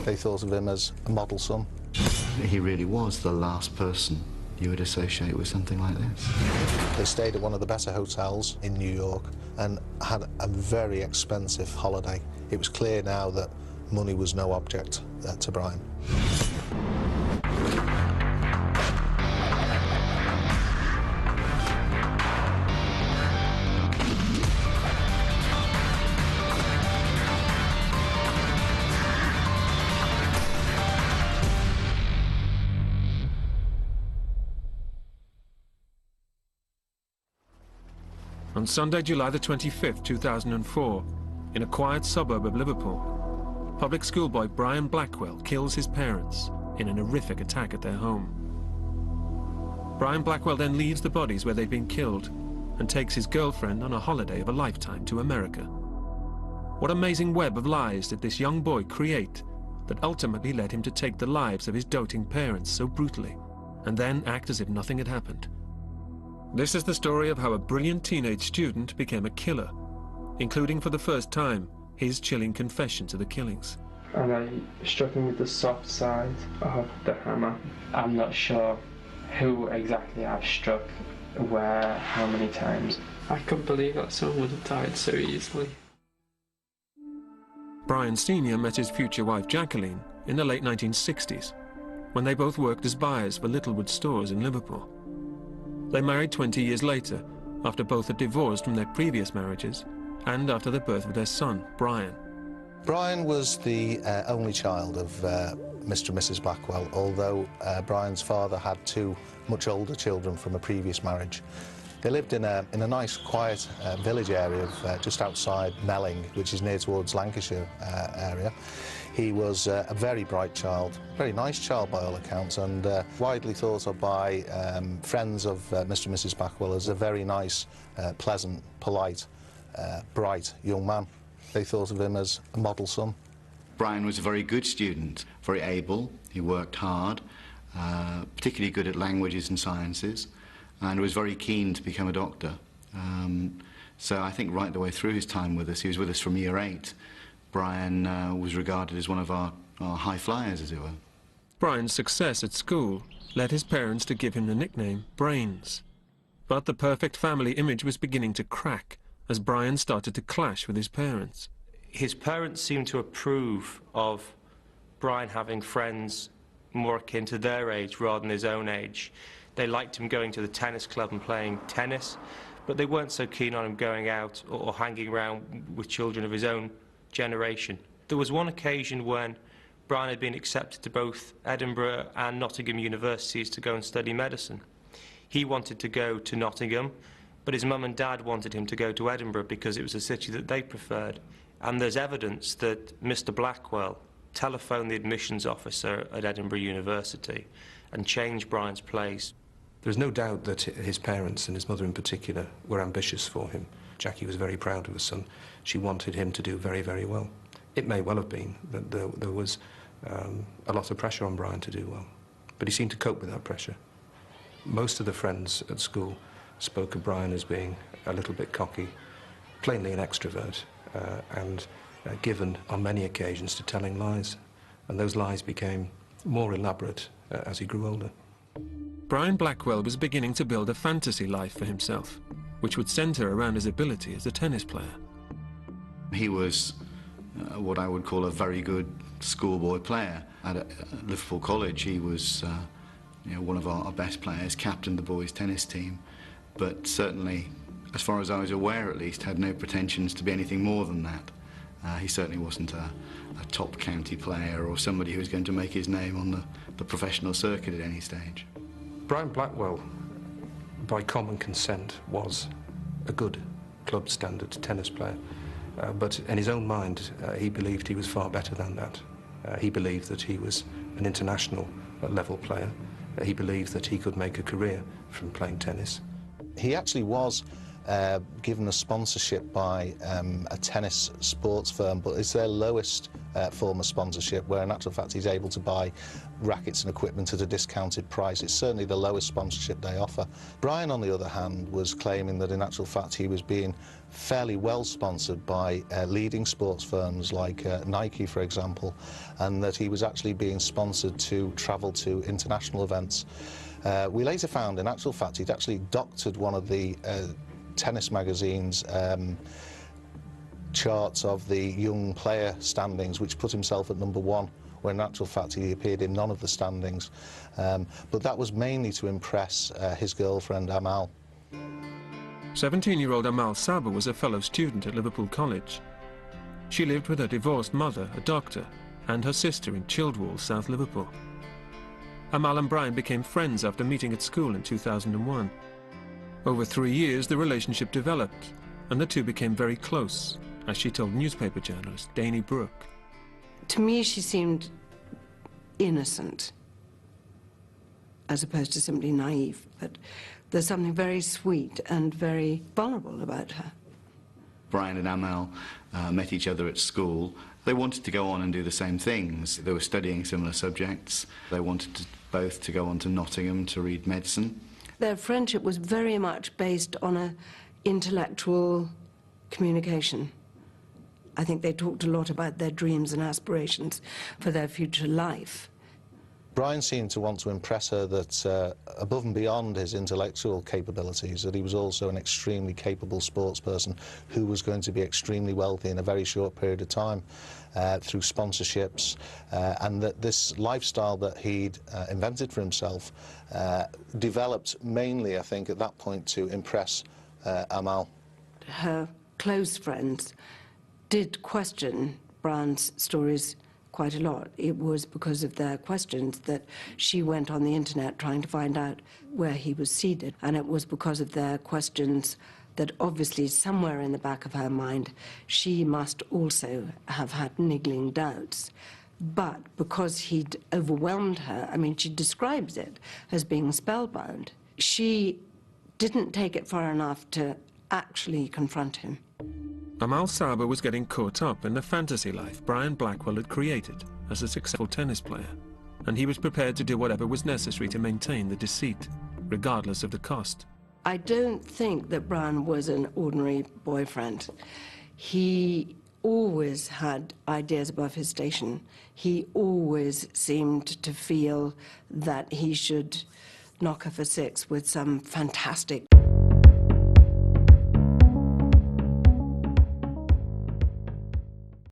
They thought of him as a model son. He really was the last person you would associate with something like this. They stayed at one of the better hotels in New York and had a very expensive holiday. It was clear now that money was no object to Brian. On Sunday, July the 25th, 2004, in a quiet suburb of Liverpool, public schoolboy Brian Blackwell kills his parents in an horrific attack at their home. Brian Blackwell then leaves the bodies where they'd been killed and takes his girlfriend on a holiday of a lifetime to America. What amazing web of lies did this young boy create that ultimately led him to take the lives of his doting parents so brutally, and then act as if nothing had happened? This is the story of how a brilliant teenage student became a killer, including for the first time his chilling confession to the killings. And I struck him with the soft side of the hammer. I'm not sure who exactly I've struck, where, how many times. I couldn't believe that someone would have died so easily. Brian Sr. met his future wife Jacqueline in the late 1960s, when they both worked as buyers for Littlewood stores in Liverpool. They married 20 years later, after both had divorced from their previous marriages and after the birth of their son, Brian. Brian was the only child of Mr. and Mrs. Blackwell, although Brian's father had two much older children from a previous marriage. They lived in a nice, quiet village area of, just outside Melling, which is near towards Lancashire area. He was a very bright child, very nice child by all accounts, and widely thought of by friends of Mr. and Mrs. Blackwell as a very nice, pleasant, polite, bright young man. They thought of him as a model son. Brian was a very good student, very able. He worked hard, particularly good at languages and sciences, and was very keen to become a doctor. So I think right the way through his time with us, he was with us from year 8. Brian was regarded as one of our high flyers, as it were. Brian's success at school led his parents to give him the nickname Brains. But the perfect family image was beginning to crack as Brian started to clash with his parents. His parents seemed to approve of Brian having friends more akin to their age rather than his own age. They liked him going to the tennis club and playing tennis, but they weren't so keen on him going out or hanging around with children of his own generation. There was one occasion when Brian had been accepted to both Edinburgh and Nottingham universities to go and study medicine. He wanted to go to Nottingham, but his mum and dad wanted him to go to Edinburgh because it was a city that they preferred. And there's evidence that Mr. Blackwell telephoned the admissions officer at Edinburgh University and changed Brian's place. There's no doubt that his parents, and his mother in particular, were ambitious for him. Jackie was very proud of her son. She wanted him to do very, very well. It may well have been that there was a lot of pressure on Brian to do well, but he seemed to cope with that pressure. Most of the friends at school spoke of Brian as being a little bit cocky, plainly an extrovert, and given on many occasions to telling lies. And those lies became more elaborate as he grew older. Brian Blackwell was beginning to build a fantasy life for himself, which would centre around his ability as a tennis player. He was what I would call a very good schoolboy player. At Liverpool College, he was one of our best players, captained the boys' tennis team, but certainly, as far as I was aware at least, had no pretensions to be anything more than that. He certainly wasn't a top county player or somebody who was going to make his name on the professional circuit at any stage. Brian Blackwell, by common consent, was a good club standard tennis player, but in his own mind he believed he was far better than that. He believed that he was an international level player. He believed that he could make a career from playing tennis. He actually was given a sponsorship by a tennis sports firm, but it's their lowest form of sponsorship, where in actual fact he's able to buy rackets and equipment at a discounted price. It's certainly the lowest sponsorship they offer. Brian, on the other hand, was claiming that in actual fact he was being fairly well sponsored by leading sports firms like Nike, for example, and that he was actually being sponsored to travel to international events. We later found, in actual fact, he'd actually doctored one of the tennis magazine's charts of the young player standings, which put himself at #1, when in actual fact he appeared in none of the standings. But that was mainly to impress his girlfriend, Amal. 17-year-old Amal Saber was a fellow student at Liverpool College. She lived with her divorced mother, a doctor, and her sister in Childwall, South Liverpool. Amal and Brian became friends after meeting at school in 2001. Over 3 years, the relationship developed, and the two became very close, as she told newspaper journalist Danny Brooke. To me, she seemed innocent, as opposed to simply naive, but there's something very sweet and very vulnerable about her. Brian and Amal met each other at school. They wanted to go on and do the same things. They were studying similar subjects. They wanted both to go on to Nottingham to read medicine. Their friendship was very much based on an intellectual communication. I think they talked a lot about their dreams and aspirations for their future life. Brian seemed to want to impress her that above and beyond his intellectual capabilities, that he was also an extremely capable sports person who was going to be extremely wealthy in a very short period of time through sponsorships, and that this lifestyle that he'd invented for himself developed mainly, I think, at that point to impress Amal. Her close friends did question Brian's stories quite a lot. It was because of their questions that she went on the internet trying to find out where he was seated, and it was because of their questions that obviously somewhere in the back of her mind she must also have had niggling doubts. But because he'd overwhelmed her, I mean, she describes it as being spellbound, she didn't take it far enough to actually confront him. Amal Saber was getting caught up in the fantasy life Brian Blackwell had created as a successful tennis player, and he was prepared to do whatever was necessary to maintain the deceit, regardless of the cost. I don't think that Brian was an ordinary boyfriend. He always had ideas above his station. He always seemed to feel that he should knock her for 6 with some fantastic